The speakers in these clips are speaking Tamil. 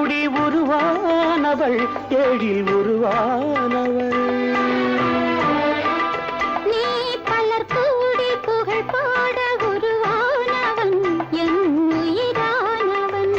கூடி உருவானவள் ஏழில் உருவானவள் நீ பலர் கூடி புகழ் பாட உருவானவன் என் உயிரானவன்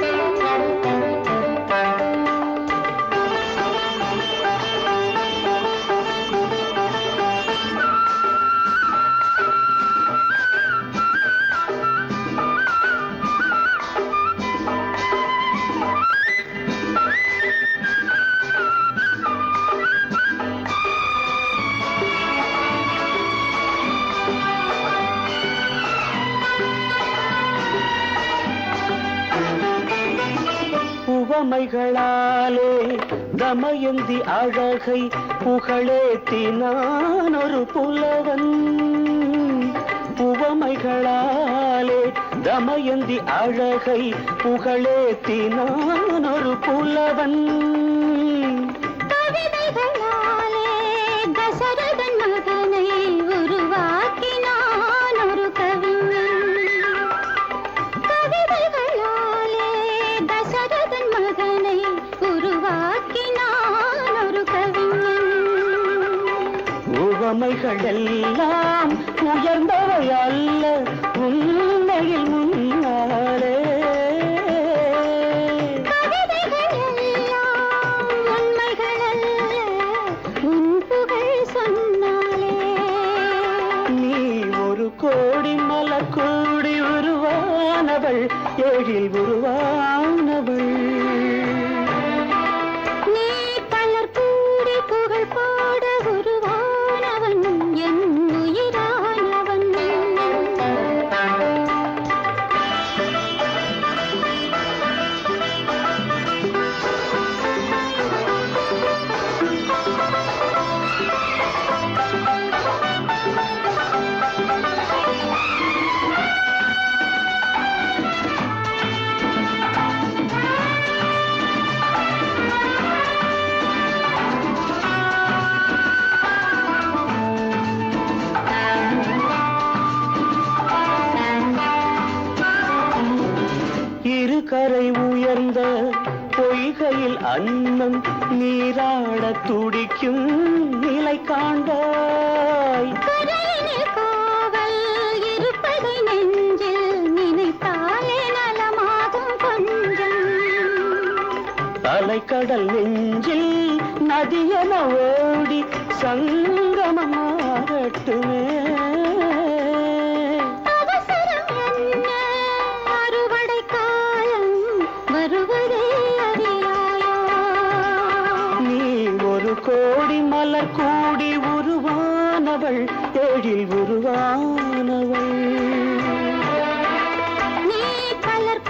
உவமைகளாலே தமயந்தி அழகை புகழேத்தினான் ஒரு புலவன் உவமைகளாலே தமயந்தி அழகை புகழேத்தினான் ஒரு புலவன் கவிதைகளாலே தசரதன் மகனை உருவாக்கினான் ஒரு கவிஞன் கவிதைகளாலே தசரதன் மகனை உருவாக்கினான் ஒரு கவிஞன் உவமைகள் எல்லாம் உயர்ந்தவை அல்ல உண்மையில் முன்னாலே கவிதைகள் எல்லாம் உண்மைகள் அல்ல உன் புகழ் சொன்னாலே நீ ஒரு கோடி மலர் கூடி உருவானவள் ஏழில் உருவானவள் நீ பலர் கூடி புகழ் பாட உருவானவன் என் உயிரானவன் இரு கரை உயர்ந்த பொய்கையில் அன்னம் நீராட துடிக்கும் நிலை காண்பாய் கரையினில் காவல் இருப்பதை நெஞ்சில் நினைத்தாலே நலமாகும் கொஞ்சம் அலைக்கடல் நெஞ்சில் நதியென ஓடி சங்கமம் மாறட்டுமே அவசரம் என்ன அறுவடை காலம் வருவதே அறியாயோ நீ ஒரு கோடி மலர் கூடி உருவானவள் ஏழில் உருவானவள் நீ பலர்